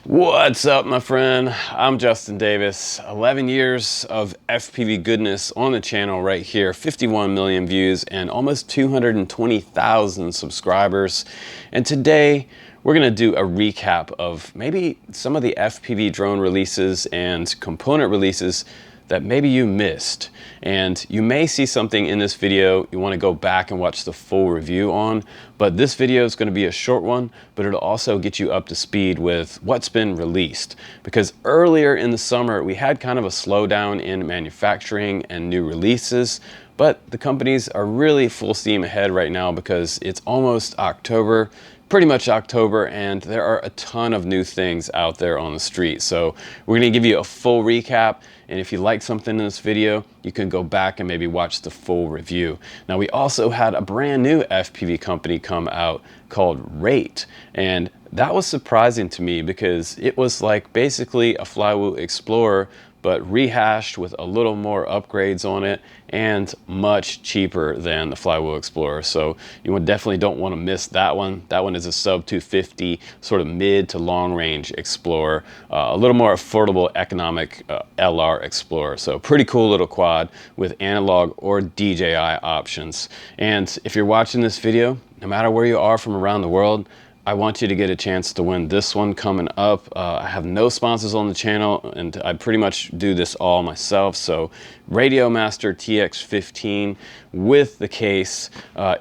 What's up, my friend? I'm Justin Davis. 11 years of FPV goodness on the channel right here, 51 million views and almost 220,000 subscribers. And today we're gonna do a recap of maybe some of the FPV drone releases and component releases that maybe you missed. And you may see something in this video you want to go back and watch the full review on, but this video is going to be a short one, but it'll also get you up to speed with what's been released. Because earlier in the summer, we had kind of a slowdown in manufacturing and new releases, but the companies are really full steam ahead right now because it's almost October, pretty much October, and there are a ton of new things out there on the street. So we're gonna give you a full recap, and if you like something in this video, you can go back and maybe watch the full review. Now, we also had a brand new FPV company come out called Rate, and that was surprising to me because it was like basically a Flywheel Explorer, but rehashed with a little more upgrades on it and much cheaper than the Flywheel Explorer. So you definitely don't want to miss that one. That one is a sub 250 sort of mid to long range Explorer, a little more affordable economic LR Explorer. So pretty cool little quad with analog or DJI options. And if you're watching this video, no matter where you are from around the world, I want you to get a chance to win this one coming up. I have no sponsors on the channel, and I pretty much do this all myself. So RadioMaster TX15 with the case.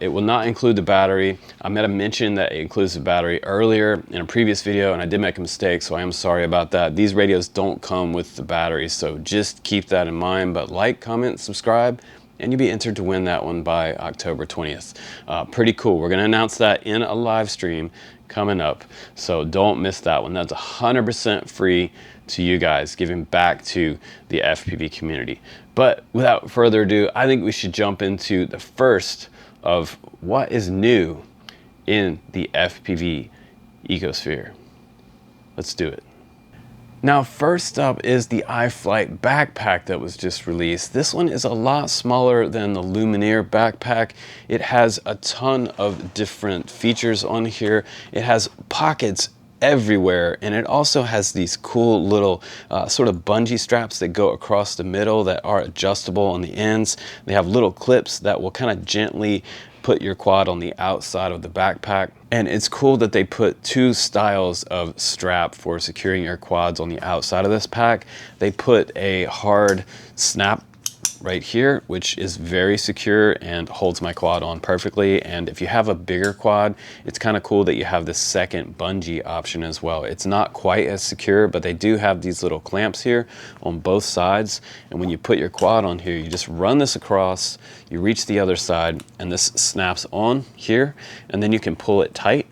It will not include the battery. I meant to mention that it includes the battery earlier in a previous video, and I did make a mistake, so I am sorry about that. These radios don't come with the battery, so just keep that in mind. But like, comment, subscribe, and you'll be entered to win that one by October 20th. Pretty cool. We're gonna announce that in a live stream coming up, so don't miss that one. That's 100% free to you guys, giving back to the FPV community. But without further ado, I think we should jump into the first of what is new in the FPV ecosphere. Let's do it. Now, first up is the iFlight backpack that was just released. This one is a lot smaller than the Lumineer backpack. It has a ton of different features on here. It has pockets everywhere, and it also has these cool little sort of bungee straps that go across the middle that are adjustable on the ends. They have little clips that will kind of gently put your quad on the outside of the backpack. And it's cool that they put two styles of strap for securing your quads on the outside of this pack. They put a hard snap right here, which is very secure and holds my quad on perfectly. And if you have a bigger quad, it's kind of cool that you have the second bungee option as well. It's not quite as secure, but they do have these little clamps here on both sides. And when you put your quad on here, you just run this across, you reach the other side, and this snaps on here, and then you can pull it tight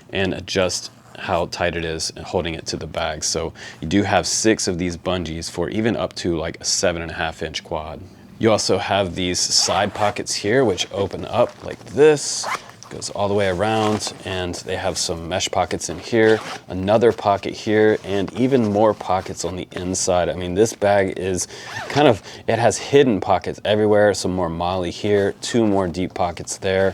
and adjust how tight it is and holding it to the bag. So you do have 6 of these bungees for even up to like a 7.5-inch quad. You also have these side pockets here, which open up like this, goes all the way around, and they have some mesh pockets in here, another pocket here, and even more pockets on the inside. I mean, this bag is kind of, it has hidden pockets everywhere, some more MOLLE here, 2 more deep pockets there.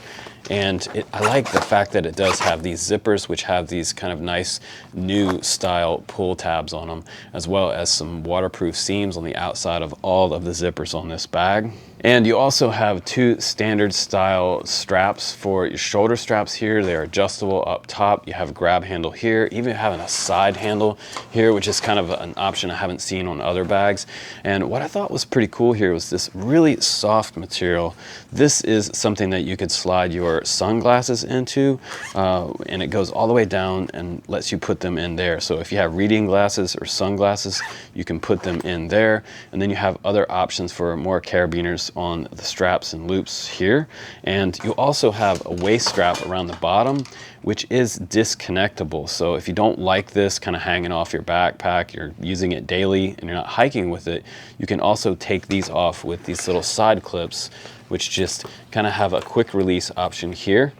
And I like the fact that it does have these zippers, which have these kind of nice new style pull tabs on them, as well as some waterproof seams on the outside of all of the zippers on this bag. And you also have 2 standard style straps for your shoulder straps here. They're adjustable up top. You have a grab handle here, even having a side handle here, which is kind of an option I haven't seen on other bags. And what I thought was pretty cool here was this really soft material. This is something that you could slide your sunglasses into, and it goes all the way down and lets you put them in there. So if you have reading glasses or sunglasses, you can put them in there. And then you have other options for more carabiners on the straps and loops here. And you also have a waist strap around the bottom, which is disconnectable. So if you don't like this kind of hanging off your backpack, you're using it daily and you're not hiking with it, you can also take these off with these little side clips, which just kind of have a quick release option here.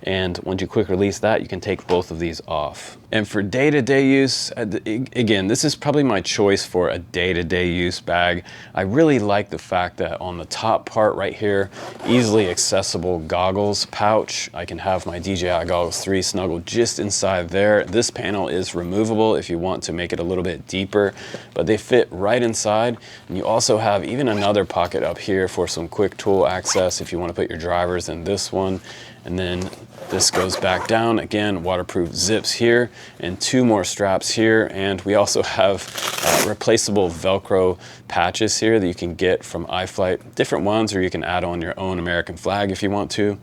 And once you quick release that, you can take both of these off. And for day-to-day use, again, this is probably my choice for a day-to-day use bag. I really like the fact that on the top part right here, easily accessible goggles pouch. I can have my DJI Goggles 3 snuggled just inside there. This panel is removable if you want to make it a little bit deeper, but they fit right inside. And you also have even another pocket up here for some quick tool access if you want to put your drivers in this one. And then this goes back down. Again, waterproof zips here and 2 more straps here. And we also have replaceable Velcro patches here that you can get from iFlight, different ones, or you can add on your own American flag if you want to.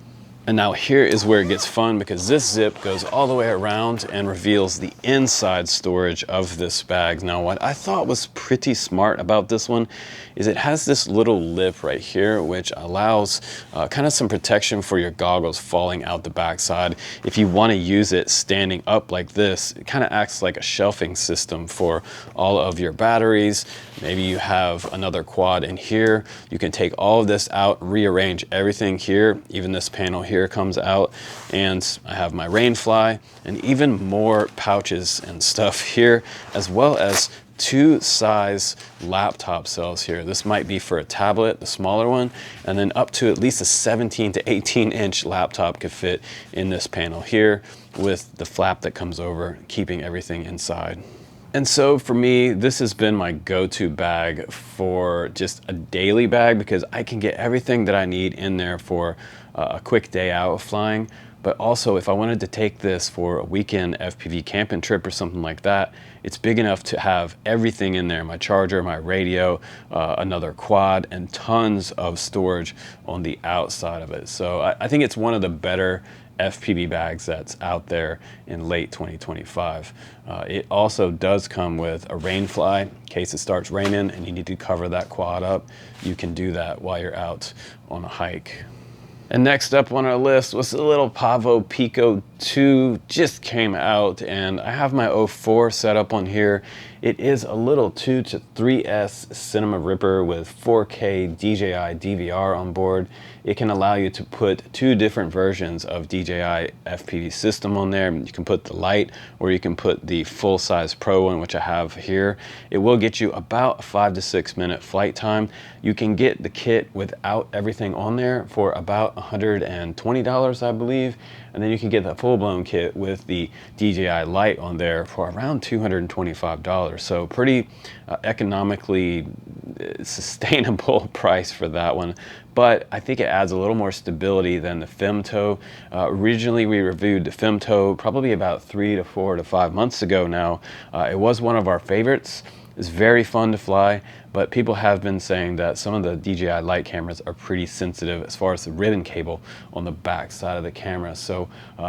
And now here is where it gets fun, because this zip goes all the way around and reveals the inside storage of this bag. Now, what I thought was pretty smart about this one is it has this little lip right here, which allows kind of some protection for your goggles falling out the backside. If you want to use it standing up like this, it kind of acts like a shelving system for all of your batteries. Maybe you have another quad in here. You can take all of this out, rearrange everything here. Even this panel here comes out, and I have my rain fly and even more pouches and stuff here, as well as 2 size laptop cells here. This might be for a tablet, the smaller one, and then up to at least a 17 to 18 inch laptop could fit in this panel here with the flap that comes over, keeping everything inside. And so for me, this has been my go-to bag for just a daily bag, because I can get everything that I need in there for a quick day out of flying. But also, if I wanted to take this for a weekend FPV camping trip or something like that, it's big enough to have everything in there: my charger, my radio, another quad, and tons of storage on the outside of it. So I think it's one of the better FPV bags that's out there in late 2025. It also does come with a rain fly in case it starts raining and you need to cover that quad up. You can do that while you're out on a hike. And next up on our list was the little Pavo Pico 2, just came out, and I have my 04 set up on here. It is a little 2 to 3S cinema ripper with 4K DJI DVR on board. It can allow you to put 2 different versions of DJI FPV system on there. You can put the light, or you can put the full-size Pro one, which I have here. It will get you about a 5 to 6 minute flight time. You can get the kit without everything on there for about $120, I believe. And then you can get the full-blown kit with the DJI light on there for around $225. So pretty economically sustainable price for that one. But I think it adds a little more stability than the Femto. Originally, we reviewed the Femto probably about 3 to 4 to 5 months ago now. It was one of our favorites. It's very fun to fly, but people have been saying that some of the DJI light cameras are pretty sensitive as far as the ribbon cable on the back side of the camera. So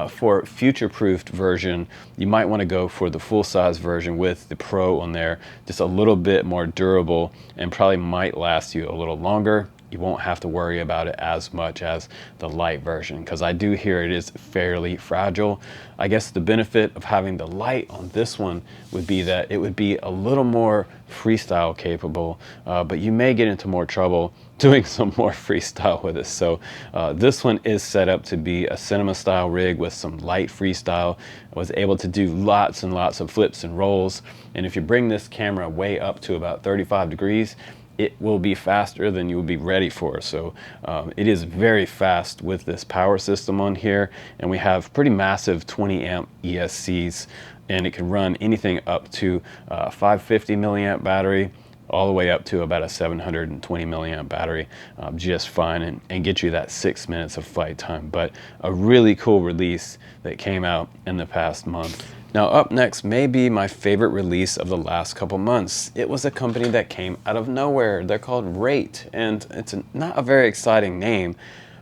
for future-proofed version, you might want to go for the full-size version with the Pro on there, just a little bit more durable, and probably might last you a little longer. You won't have to worry about it as much as the light version, because I do hear it is fairly fragile. I guess the benefit of having the light on this one would be that it would be a little more freestyle capable, but you may get into more trouble doing some more freestyle with it. So this one is set up to be a cinema style rig with some light freestyle. I was able to do lots and lots of flips and rolls, and if you bring this camera way up to about 35 degrees, it will be faster than you will be ready for. So it is very fast with this power system on here, and we have pretty massive 20 amp ESCs, and it can run anything up to 550 milliamp battery all the way up to about a 720 milliamp battery just fine, and get you that 6 minutes of flight time. But a really cool release that came out in the past month. Now up next may be my favorite release of the last couple months. It was a company that came out of nowhere. They're called Rate, and it's not a very exciting name,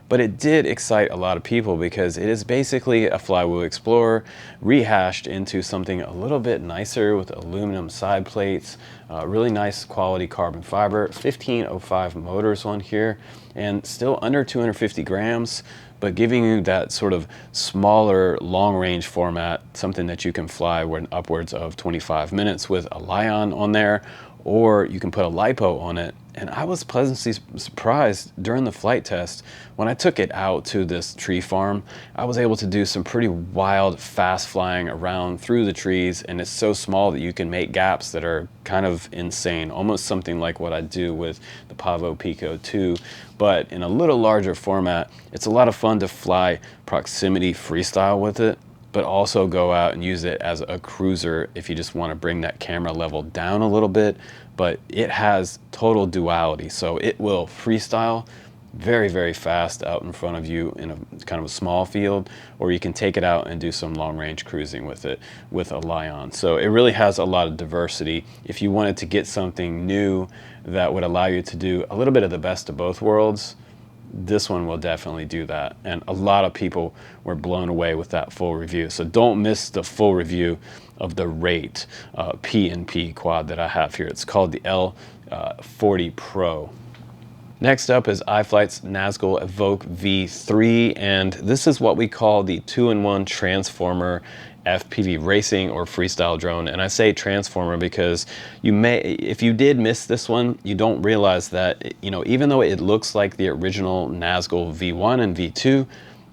but it did excite a lot of people because it is basically a Flywheel Explorer rehashed into something a little bit nicer with aluminum side plates, really nice quality carbon fiber, 1505 motors on here, and still under 250 grams, but giving you that sort of smaller long range format, something that you can fly when upwards of 25 minutes with a Lion on there, or you can put a LiPo on it And I was pleasantly surprised during the flight test. When I took it out to this tree farm, I was able to do some pretty wild, fast flying around through the trees, and it's so small that you can make gaps that are kind of insane, almost something like what I do with the Pavo Pico 2, but in a little larger format. It's a lot of fun to fly proximity freestyle with it, but also go out and use it as a cruiser if you just want to bring that camera level down a little bit. But it has total duality, so it will freestyle very, very fast out in front of you in a kind of a small field, or you can take it out and do some long range cruising with it with a Lion. So it really has a lot of diversity. If you wanted to get something new that would allow you to do a little bit of the best of both worlds, this one will definitely do that. And a lot of people were blown away with that full review. So don't miss the full review of the Rate P&P quad that I have here. It's called the L40 Pro. Next up is iFlight's Nasgol Evoke V3, and this is what we call the 2-in-1 transformer FPV racing or freestyle drone. And I say transformer because you may, if you did miss this one, you don't realize that, you know, even though it looks like the original Nazgul V1 and V2,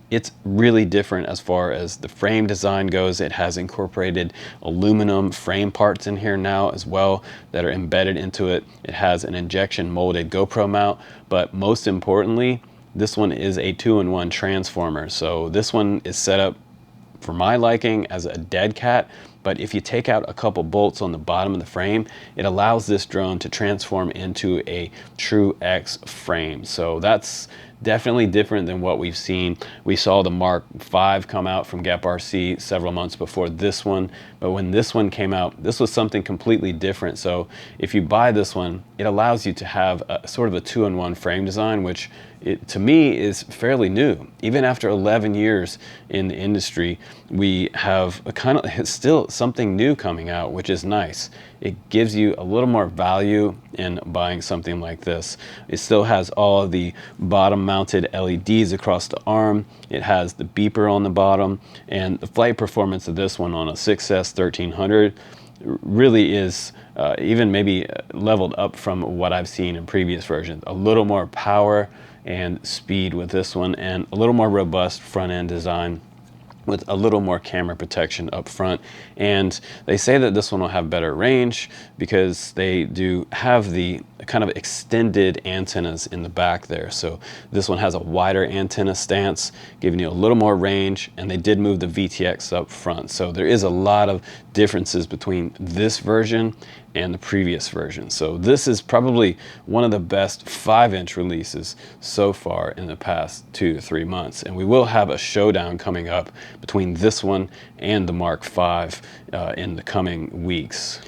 it's really different as far as the frame design goes. It has incorporated aluminum frame parts in here now as well that are embedded into it. It has an injection molded GoPro mount, but most importantly, this one is a 2-in-1 transformer. So this one is set up for my liking as a dead cat, but if you take out a couple bolts on the bottom of the frame, it allows this drone to transform into a true X frame. So that's definitely different than what we've seen. We saw the Mark V come out from Gep RC several months before this one, but when this one came out, this was something completely different. So if you buy this one, it allows you to have a sort of a 2-in-1 frame design, which to me is fairly new. Even after 11 years in the industry, we have a kind of still something new coming out, which is nice. It gives you a little more value in buying something like this. It still has all of the bottom mounted LEDs across the arm. It has the beeper on the bottom, and the flight performance of this one on a 6S 1300 really is even maybe leveled up from what I've seen in previous versions. A little more power and speed with this one, and a little more robust front end design with a little more camera protection up front. And they say that this one will have better range because they do have the kind of extended antennas in the back there. So this one has a wider antenna stance, giving you a little more range, and they did move the VTX up front. So there is a lot of differences between this version and the previous version. So this is probably one of the best 5-inch releases so far in the past 2 to 3 months. And we will have a showdown coming up between this one and the Mark V in the coming weeks.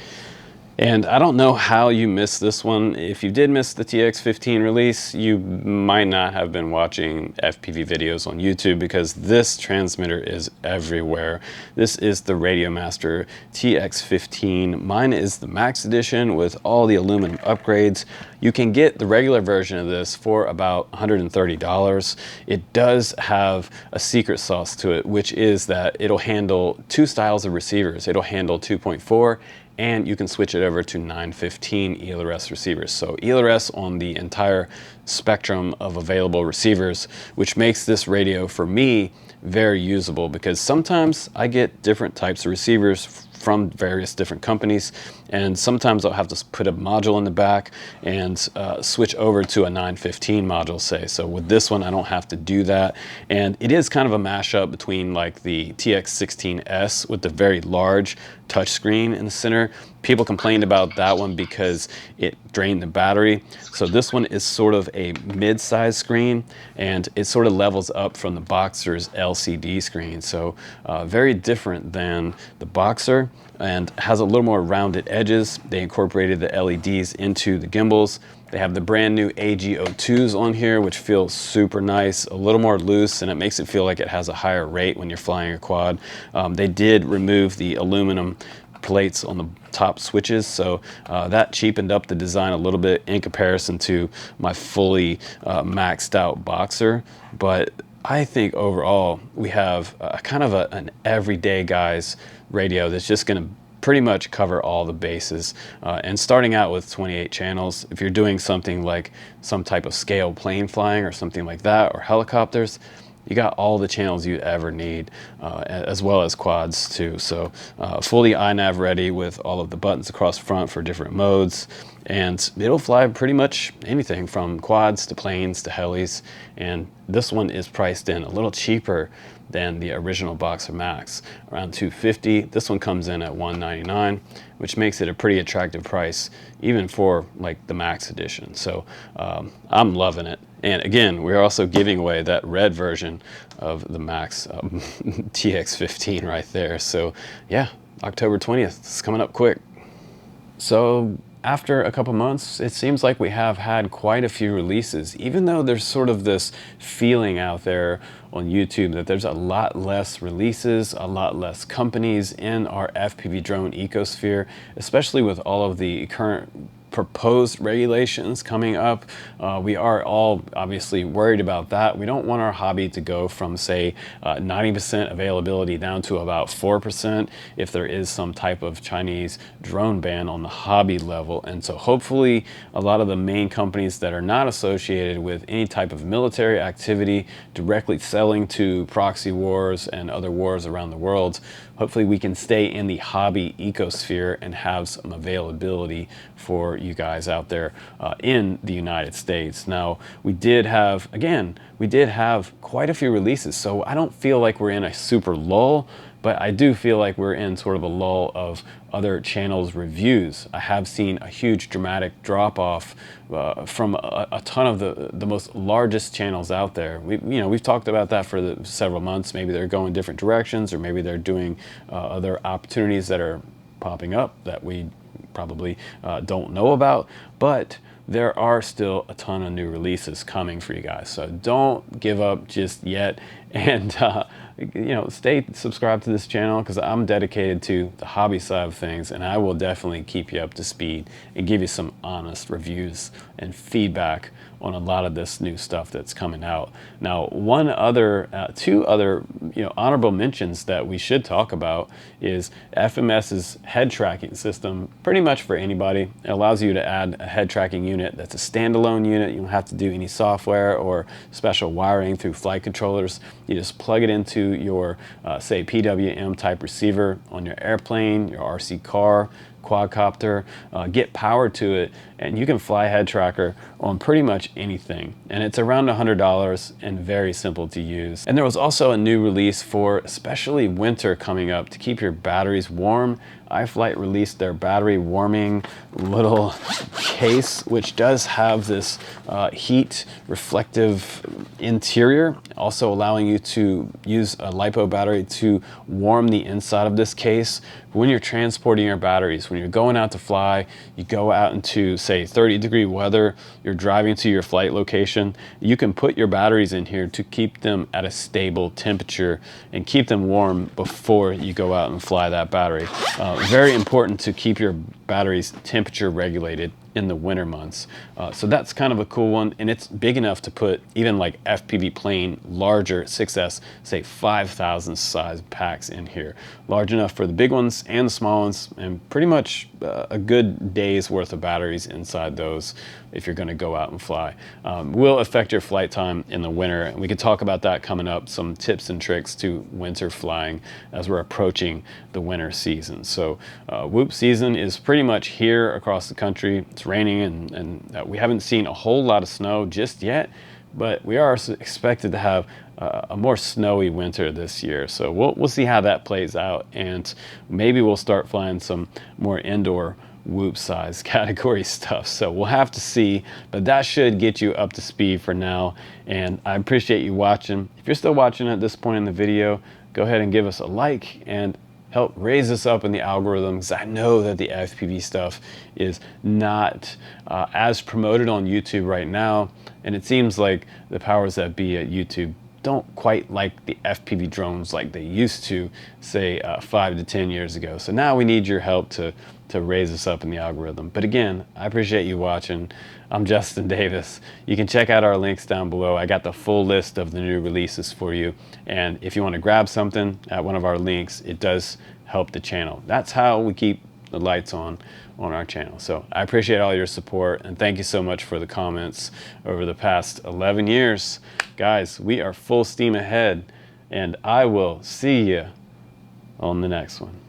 And I don't know how you missed this one. If you did miss the TX15 release, you might not have been watching FPV videos on YouTube, because this transmitter is everywhere. This is the RadioMaster TX15. Mine is the Max Edition with all the aluminum upgrades. You can get the regular version of this for about $130. It does have a secret sauce to it, which is that it'll handle 2 styles of receivers. It'll handle 2.4, and you can switch it over to 915 ELRS receivers. So ELRS on the entire spectrum of available receivers, which makes this radio for me very usable, because sometimes I get different types of receivers from various different companies, and sometimes I'll have to put a module in the back and switch over to a 915 module, say. So with this one, I don't have to do that. And it is kind of a mashup between like the TX16S with the very large touchscreen in the center. People complained about that one because it drained the battery. So this one is sort of a mid-size screen, and it sort of levels up from the Boxer's LCD screen. So very different than the Boxer, and has a little more rounded edges. They incorporated the LEDs into the gimbals. They have the brand new AG02s on here, which feels super nice, a little more loose, and it makes it feel like it has a higher rate when you're flying a quad. They did remove the aluminum plates on the top switches, so that cheapened up the design a little bit in comparison to my fully maxed out Boxer. But I think overall we have kind of an everyday guy's radio that's just going to pretty much cover all the bases. And starting out with 28 channels, if you're doing something like some type of scale plane flying or something like that, or helicopters, you got all the channels you ever need, as well as quads too. So fully iNav ready with all of the buttons across the front for different modes, and it'll fly pretty much anything from quads to planes to helis. And this one is priced in a little cheaper than the original Boxer Max, around $250. This one comes in at $199, which makes it a pretty attractive price even for like the Max edition. So I'm loving it. And again, we're also giving away that red version of the Max TX15 right there. So yeah, October 20th, it's coming up quick. So after a couple months, it seems like we have had quite a few releases, even though there's sort of this feeling out there on YouTube that there's a lot less releases, a lot less companies in our FPV drone ecosphere, especially with all of the current proposed regulations coming up. We are all obviously worried about that. We don't want our hobby to go from, say, 90% availability down to about 4% if there is some type of Chinese drone ban on the hobby level. And so hopefully a lot of the main companies that are not associated with any type of military activity directly selling to proxy wars and other wars around the world, hopefully we can stay in the hobby ecosphere and have some availability for you guys out there in the United States. Now, we did have quite a few releases, so I don't feel like we're in a super lull, but I do feel like we're in sort of a lull of other channels' reviews. I have seen a huge dramatic drop off from a ton of the most largest channels out there. We've talked about that for several months. Maybe they're going different directions, or maybe they're doing other opportunities that are popping up that we probably don't know about, but there are still a ton of new releases coming for you guys. So don't give up just yet, and stay subscribed to this channel, because I'm dedicated to the hobby side of things, and I will definitely keep you up to speed and give you some honest reviews and feedback on a lot of this new stuff that's coming out. Now, two other honorable mentions that we should talk about is FMS's head tracking system, pretty much for anybody. It allows you to add a head tracking unit that's a standalone unit. You don't have to do any software or special wiring through flight controllers. You just plug it into your, say, PWM type receiver on your airplane, your RC car, quadcopter, get power to it, and you can fly head tracker on pretty much anything. And it's around $100 and very simple to use. And there was also a new release for especially winter coming up to keep your batteries warm. iFlight released their battery warming little case, which does have this heat reflective interior, also allowing you to use a LiPo battery to warm the inside of this case. When you're transporting your batteries, when you're going out to fly, you go out into, say, 30-degree weather, you're driving to your flight location, you can put your batteries in here to keep them at a stable temperature and keep them warm before you go out and fly that battery. Very important to keep your batteries temperature regulated in the winter months. So that's kind of a cool one, and it's big enough to put even like FPV plane larger 6S, say 5,000 size packs in here. Large enough for the big ones and the small ones, and pretty much a good day's worth of batteries inside those if you're going to go out and fly. Will affect your flight time in the winter, and we could talk about that coming up, some tips and tricks to winter flying as we're approaching the winter season. So whoop season is pretty much here across the country. It's raining, and we haven't seen a whole lot of snow just yet, but we are expected to have a more snowy winter this year. So we'll see how that plays out, and maybe we'll start flying some more indoor whoop size category stuff. So we'll have to see, but that should get you up to speed for now. And I appreciate you watching. If you're still watching at this point in the video, go ahead and give us a like and help raise us up in the algorithms. I know that the FPV stuff is not as promoted on YouTube right now, and it seems like the powers that be at YouTube don't quite like the FPV drones like they used to, say 5 to 10 years ago. So now we need your help to raise us up in the algorithm. But again, I appreciate you watching. I'm Justin Davis. You can check out our links down below. I got the full list of the new releases for you. And if you want to grab something at one of our links, it does help the channel. That's how we keep the lights on our channel. So I appreciate all your support, and thank you so much for the comments over the past 11 years. Guys, we are full steam ahead, and I will see you on the next one.